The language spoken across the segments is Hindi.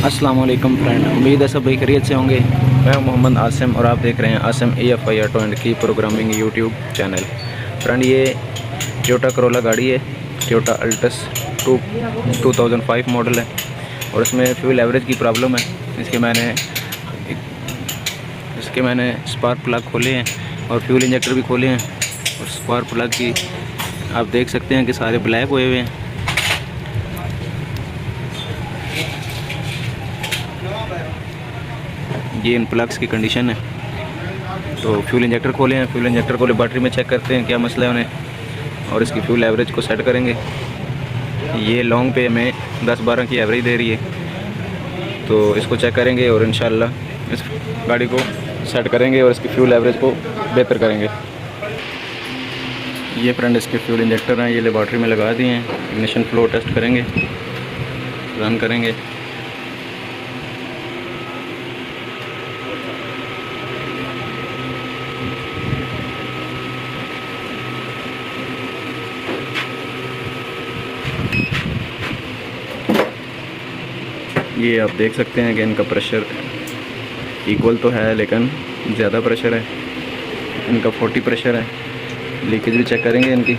अस्सलाम वालेकुम फ्रेंड, उम्मीद है सब भाई खैरियत से होंगे। मैं हूं मोहम्मद आसिम और आप देख रहे हैं आसिम AFI ऑटो एंड की प्रोग्रामिंग यूट्यूब चैनल। फ्रेंड, ये टोयोटा करोला गाड़ी है, टोयोटा अल्टस 2005 मॉडल है और इसमें फ्यूल एवरेज की प्रॉब्लम है। इसके मैंने स्पार्क प्लग खोले हैं और फ्यूल इंजेक्टर भी खोले हैं और स्पार्क प्लग की आप देख सकते हैं कि सारे ब्लैक हुए हुए हैं। ये इन प्लग्स की कंडीशन है। तो फ्यूल इंजेक्टर खोले हैं, फ्यूल इंजेक्टर खोले, बैटरी में चेक करते हैं क्या मसला है उन्हें और इसकी फ्यूल एवरेज को सेट करेंगे। ये लॉन्ग पे हमें 10-12 की एवरेज दे रही है, तो इसको चेक करेंगे और इंशाल्लाह इस गाड़ी को सेट करेंगे और इसकी फ्यूल एवरेज को बेहतर करेंगे। ये फ्रेंड इसके फ्यूल इंजेक्टर हैं, ये लेबॉर्ट्री में लगा दिए हैं। इग्निशन फ्लो टेस्ट करेंगे, रन करेंगे। ये आप देख सकते हैं कि इनका प्रेशर इक्वल तो है लेकिन ज़्यादा प्रेशर है, इनका 40 प्रेशर है। लीकेज भी चेक करेंगे इनकी।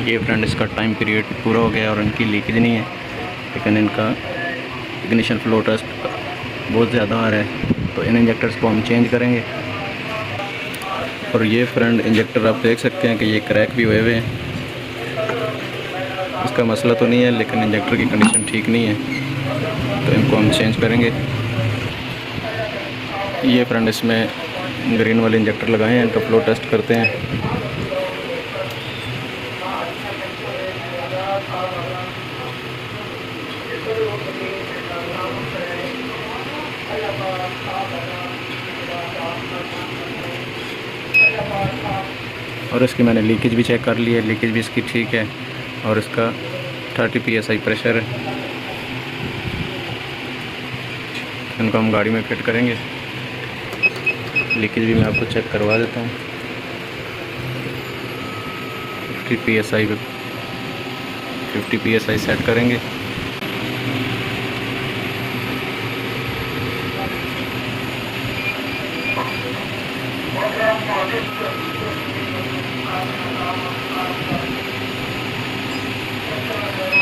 ये फ्रेंड इसका टाइम पीरियड पूरा हो गया और इनकी लीकेज नहीं है, लेकिन इनका इग्निशन फ्लो टेस्ट बहुत ज़्यादा आ रहा है, तो इन इंजेक्टर्स को हम चेंज करेंगे। और ये फ्रेंड इंजेक्टर आप देख सकते हैं कि ये क्रैक भी हुए हुए हैं। इसका मसला तो नहीं है लेकिन इंजेक्टर की कंडीशन ठीक नहीं है, तो इनको हम चेंज करेंगे। ये फ्रेंड इसमें ग्रीन वाले इंजेक्टर लगाए हैं, इनका फ्लो टेस्ट करते हैं। और इसकी मैंने लीकेज भी चेक कर ली है, लीकेज भी इसकी ठीक है और इसका 30 PSI प्रेशर है। इनको हम गाड़ी में फिट करेंगे। लीकेज भी मैं आपको चेक करवा देता हूँ। 50 PSI सेट करेंगे।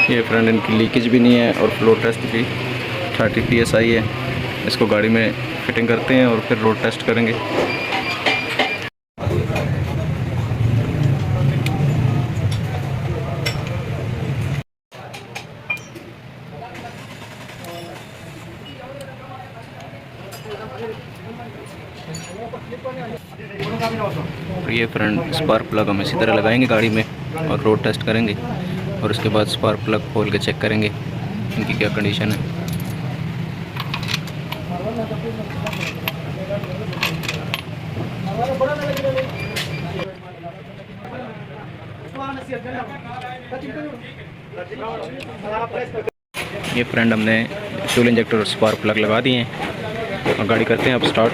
ये फ्रेंड इनकी लीकेज भी नहीं है और फ्लो टेस्ट भी 30 PSI है। इसको गाड़ी में फिटिंग करते हैं और फिर रोड टेस्ट करेंगे। ये फ्रेंड स्पार्क प्लग हम इसी तरह लगाएंगे गाड़ी में और रोड टेस्ट करेंगे और उसके बाद स्पार्क प्लग खोल के चेक करेंगे इनकी क्या कंडीशन है। ये फ्रेंड हमने फ्यूल इंजेक्टर और स्पार्क प्लग लगा दिए हैं और गाड़ी करते हैं अब स्टार्ट।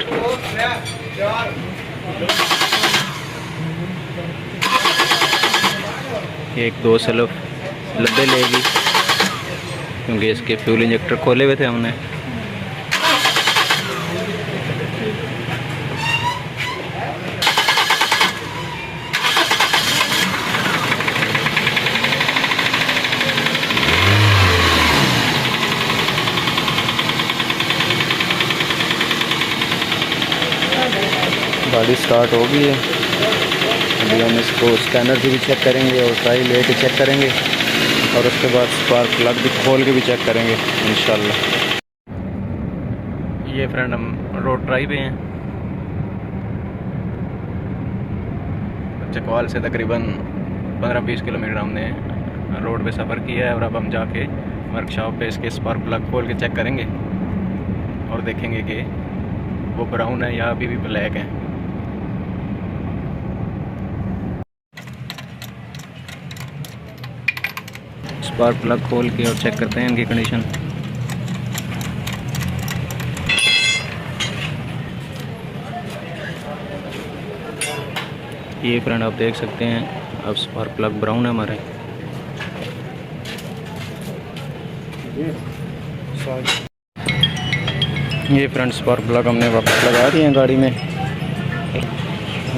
एक 2 सेल्फ लब्बे लेगी क्योंकि इसके फ्यूल इंजेक्टर खोले हुए थे हमने। गाड़ी स्टार्ट हो गई है। अभी हम इसको स्कैनर से भी चेक करेंगे और ट्राई ले के चेक करेंगे और उसके बाद स्पार्क प्लग भी खोल के भी चेक करेंगे इंशाल्लाह। ये फ्रेंड हम रोड ट्राई पे हैं। चकवाल से तकरीबन 15-20 किलोमीटर हमने रोड पे सफ़र किया है और अब हम जाके वर्कशॉप पे इसके स्पार्क प्लग खोल के चेक करेंगे और देखेंगे कि वो ब्राउन है या अभी भी ब्लैक है। स्पार्क प्लग खोल के और चेक करते हैं इनकी कंडीशन। ये फ्रेंड आप देख सकते हैं अब स्पार्क प्लग ब्राउन है हमारे। ये फ्रंट स्पार्क प्लग हमने वापस लगा दिए हैं गाड़ी में।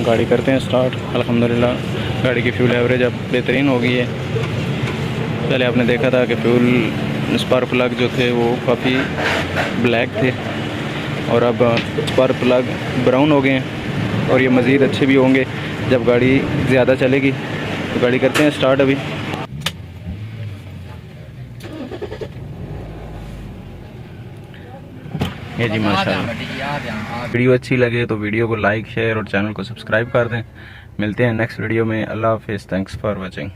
गाड़ी करते हैं स्टार्ट। अल्हम्दुलिल्लाह गाड़ी की फ्यूल एवरेज अब बेहतरीन हो गई है। पहले आपने देखा था कि फ्यूल स्पार्क प्लग जो थे वो काफ़ी ब्लैक थे और अब स्पार्क प्लग ब्राउन हो गए हैं और ये मज़ीद अच्छे भी होंगे जब गाड़ी ज़्यादा चलेगी। तो गाड़ी करते हैं स्टार्ट अभी। ये जी माशाल्लाह। वीडियो अच्छी लगे तो वीडियो को लाइक शेयर और चैनल को सब्सक्राइब कर दें। मिलते हैं नेक्स्ट वीडियो में। अल्लाह हाफिज़। Thanks for watching.